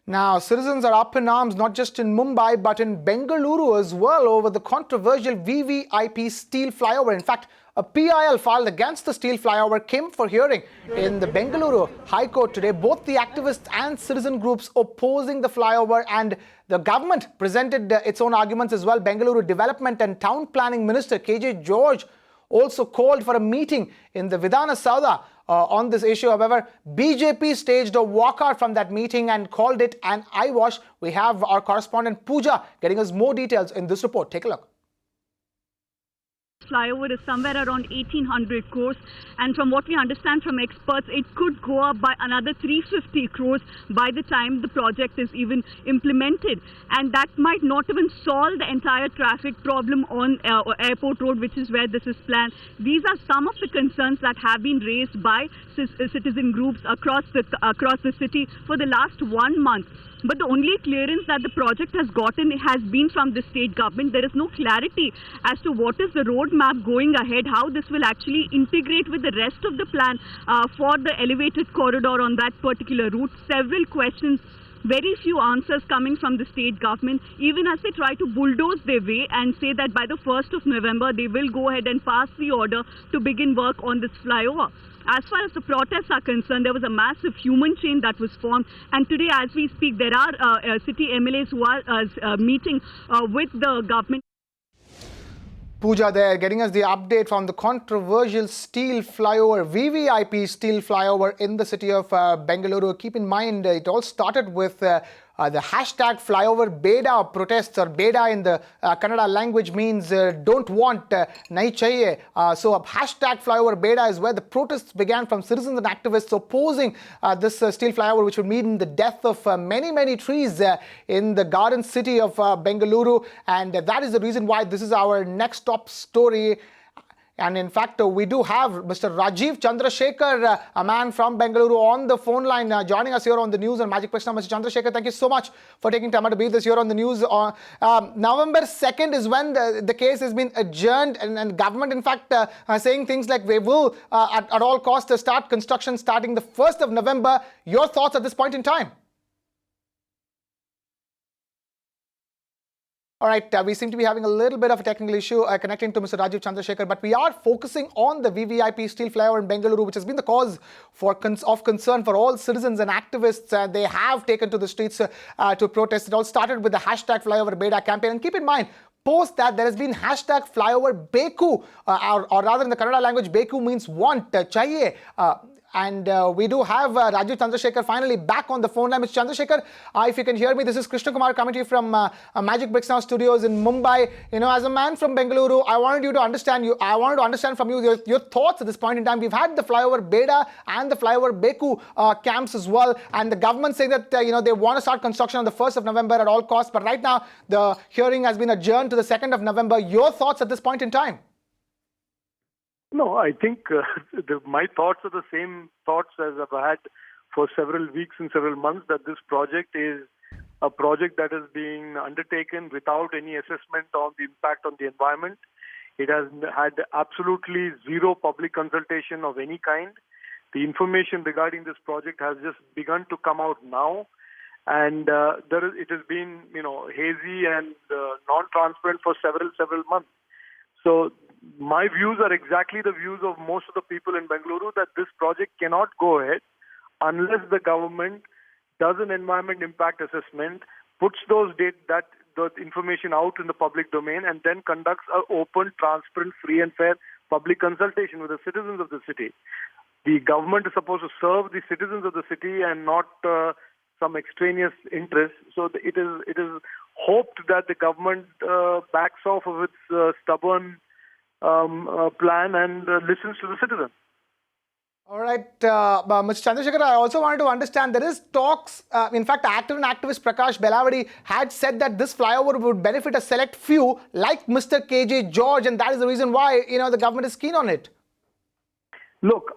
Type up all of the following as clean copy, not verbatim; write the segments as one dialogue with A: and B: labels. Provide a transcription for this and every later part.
A: Now, citizens are up in arms not just in Mumbai but in Bengaluru as well over the controversial VVIP steel flyover. In fact, a PIL filed against the steel flyover came for hearing in the Bengaluru High Court today. Both the activists and citizen groups opposing the flyover, and the government presented its own arguments as well. Bengaluru Development and Town Planning Minister KJ George also called for a meeting in the Vidhan Soudha on this issue. However, BJP staged a walkout from that meeting and called it an eyewash. We have our correspondent Pooja getting us more details in this report. Take a look.
B: Flyover is somewhere around 1800 crores, and from what we understand from experts, it could go up by another 350 crores by the time the project is even implemented, and that might not even solve the entire traffic problem on Airport Road, which is where this is planned. These are some of the concerns that have been raised by citizen groups across the city for the last 1 month. But the only clearance that the project has gotten has been from the state government. There is no clarity as to what is the roadmap going ahead, how this will actually integrate with the rest of the plan for the elevated corridor on that particular route. Several questions, very few answers coming from the state government, even as they try to bulldoze their way and say that by the 1st of November, they will go ahead and pass the order to begin work on this flyover. As far as the protests are concerned, there was a massive human chain that was formed, and today as we speak, there are city MLAs who are meeting with the government.
A: Pooja there getting us the update from the controversial steel flyover, VVIP steel flyover in the city of Bengaluru. Keep in mind, it all started with the hashtag flyover beda protests, or beda in the Kannada language means don't want, nahi chahiye. So a hashtag flyover beda is where the protests began from citizens and activists opposing this steel flyover, which would mean the death of many trees in the garden city of Bengaluru. And that is the reason why this is our next top story. And in fact, we do have Mr. Rajiv Chandrasekhar, a man from Bengaluru, on the phone line, joining us here on the news and Magic Prashna. Mr. Chandrasekhar, thank you so much for taking time out to be with us here on the news. November 2nd is when the case has been adjourned, and government, in fact, saying things like they will, at all costs, start construction starting the 1st of November. Your thoughts at this point in time? All right, we seem to be having a little bit of a technical issue connecting to Mr. Rajiv Chandrasekhar, but we are focusing on the VVIP steel flyover in Bengaluru, which has been the cause of concern for all citizens and activists. They have taken to the streets to protest. It all started with the hashtag flyover beda campaign. And keep in mind, post that, there has been hashtag flyover beku, or rather in the Kannada language, beku means want, chahiye. And we do have Rajiv Chandrasekhar finally back on the phone line. Mr. Chandrasekhar, if you can hear me, this is Krishna Kumar coming to you from Magic Bricks Now Studios in Mumbai. You know, as a man from Bengaluru, I wanted to understand from you your thoughts at this point in time. We've had the flyover beda and the flyover beku camps as well, and the government saying that they want to start construction on the 1st of November at all costs. But right now, the hearing has been adjourned to the 2nd of November. Your thoughts at this point in time?
C: No, I think my thoughts are the same thoughts as I've had for several weeks and several months, that this project is a project that is being undertaken without any assessment on the impact on the environment. It has had absolutely zero public consultation of any kind. The information regarding this project has just begun to come out now, and it has been hazy and non-transparent for several months. So my views are exactly the views of most of the people in Bengaluru, that this project cannot go ahead unless the government does an environment impact assessment, puts that information out in the public domain, and then conducts an open, transparent, free and fair public consultation with the citizens of the city. The government is supposed to serve the citizens of the city and not some extraneous interest. So it is hoped that the government backs off of its stubborn plan and listens to the citizens.
A: All right, Mr. Chandrasekhar, I also wanted to understand, there is talks, in fact, actor and activist Prakash Belavadi had said that this flyover would benefit a select few like Mr. KJ George, and that is the reason why, the government is keen on it.
C: Look,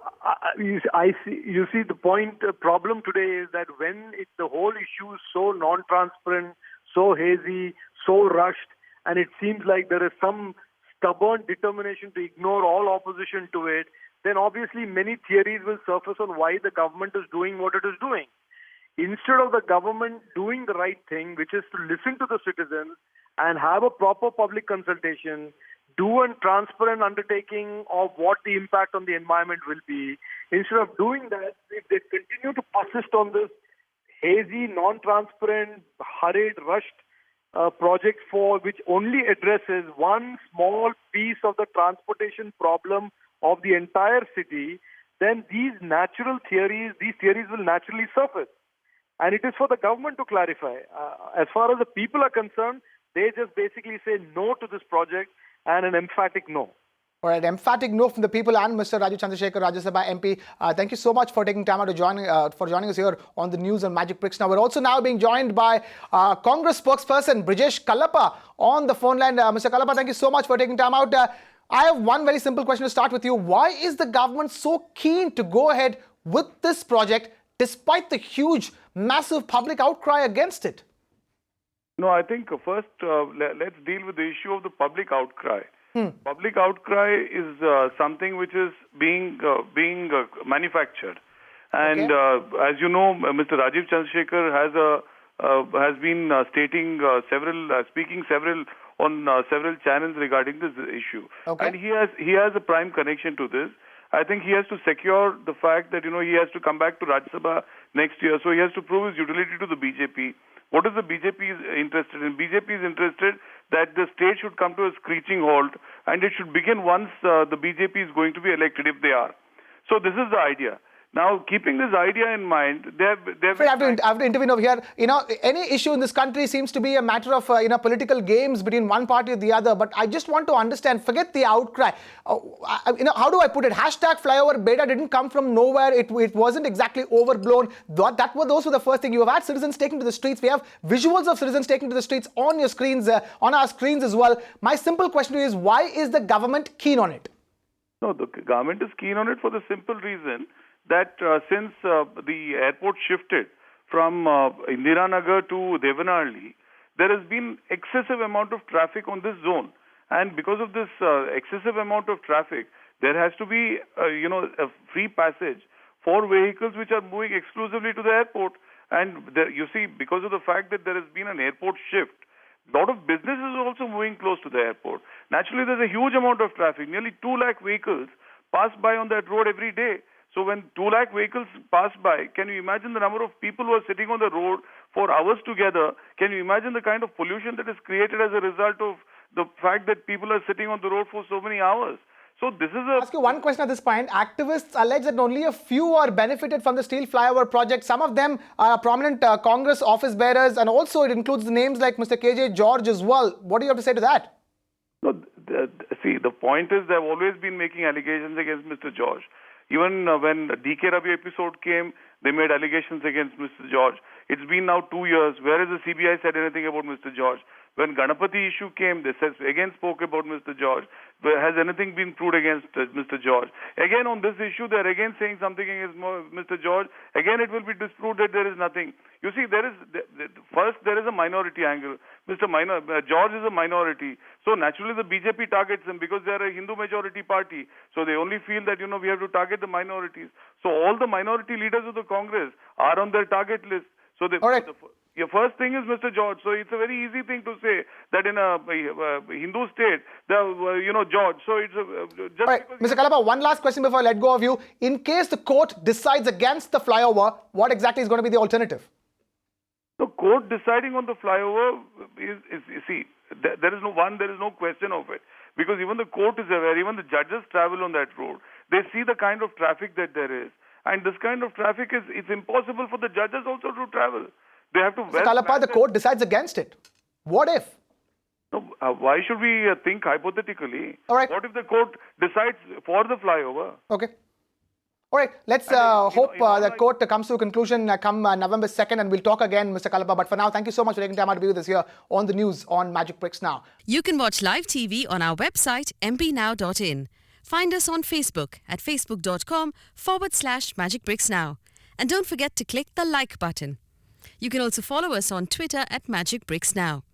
C: you see the problem today is that when the whole issue is so non-transparent, so hazy, so rushed, and it seems like there is some stubborn determination to ignore all opposition to it, then obviously many theories will surface on why the government is doing what it is doing. instead of the government doing the right thing, which is to listen to the citizens and have a proper public consultation, do a transparent undertaking of what the impact on the environment will be, instead of doing that, if they continue to persist on this hazy, non-transparent, hurried, rushed project for which only addresses one small piece of the transportation problem of the entire city, then these theories will naturally surface. And it is for the government to clarify. As far as the people are concerned, they just basically say no to this project and an emphatic no.
A: All right, emphatic no from the people and Mr. Rajiv Chandrasekhar, Rajya Sabha MP. Thank you so much for taking time out to joining us here on the news on Magic Bricks Now. We're also now being joined by Congress spokesperson Brijesh Kallappa on the phone line. Mr. Kallappa, thank you so much for taking time out. I have one very simple question to start with you. Why is the government so keen to go ahead with this project despite the huge, massive public outcry against it?
D: No, I think first let's deal with the issue of the public outcry. Public outcry is something which is being manufactured, and as you know, Mr. Rajiv Chandrasekhar has been speaking on several channels regarding this issue, and he has a prime connection to this. I think he has to secure the fact that he has to come back to Rajya Sabha next year, so he has to prove his utility to the BJP. What is the BJP interested in? BJP is interested that the state should come to a screeching halt, and it should begin once the BJP is going to be elected, if they are. So this is the idea. Now, keeping this idea in mind, I
A: have to intervene over here. Any issue in this country seems to be a matter of political games between one party or the other. But I just want to understand. Forget the outcry. How do I put it? Hashtag flyover beta didn't come from nowhere. It wasn't exactly overblown. Those were the first thing. You have had citizens taking to the streets. We have visuals of citizens taking to the streets on your screens, on our screens as well. My simple question is, why is the government keen on it?
D: No, the government is keen on it for the simple reason that since the airport shifted from Indiranagar to Devanarli, there has been excessive amount of traffic on this zone. And because of this excessive amount of traffic, there has to be a free passage for vehicles which are moving exclusively to the airport. And you see, because of the fact that there has been an airport shift, a lot of businesses are also moving close to the airport. Naturally, there's a huge amount of traffic. Nearly 2 lakh vehicles pass by on that road every day. So when 2 lakh vehicles pass by, can you imagine the number of people who are sitting on the road for hours together? Can you imagine the kind of pollution that is created as a result of the fact that people are sitting on the road for so many hours? So this is
A: I'll ask you one question at this point. Activists allege that only a few are benefited from the steel flyover project. Some of them are prominent Congress office bearers, and also it includes names like Mr. KJ George as well. What do you have to say to that?
D: No, see, the point is they've always been making allegations against Mr. George. Even when the DK Ravi episode came, they made allegations against Mr. George. It's been now 2 years. Where has the CBI said anything about Mr. George? When Ganapati issue came, they again spoke about Mr. George. Has anything been proved against Mr. George? Again on this issue, they are again saying something against Mr. George. Again, it will be disproved that there is nothing. You see, first there is a minority angle. George is a minority. So naturally the BJP targets him because they are a Hindu majority party. So they only feel that, we have to target the minorities. So all the minority leaders of the Congress are on their target list. So
A: all right.
D: Your first thing is Mr. George. So it's a very easy thing to say that in a Hindu state, George. So it's just
A: all right, Mr. Kallappa, one last question before I let go of you. In case the court decides against the flyover, what exactly is going to be the alternative?
D: The court deciding on the flyover there is no question of it. Because even the court is aware, even the judges travel on that road. They see the kind of traffic that there is. And this kind of traffic it's impossible for the judges also to travel. They have to...
A: Mr. Kallappa, the court decides against it. What if?
D: No, why should we think hypothetically?
A: All right.
D: What if the court decides for the flyover?
A: Okay. All right, let's hope that court comes to a conclusion come November 2nd, and we'll talk again, Mr. Kallappa. But for now, thank you so much for taking time out to be with us here on the news on Magic Bricks Now.
E: You can watch live TV on our website, mpnow.in. Find us on Facebook at facebook.com/Magic Bricks Now. And don't forget to click the like button. You can also follow us on Twitter at Magic Bricks Now.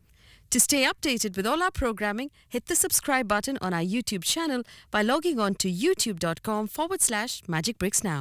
E: To stay updated with all our programming, hit the subscribe button on our YouTube channel by logging on to youtube.com/Magic Bricks Now.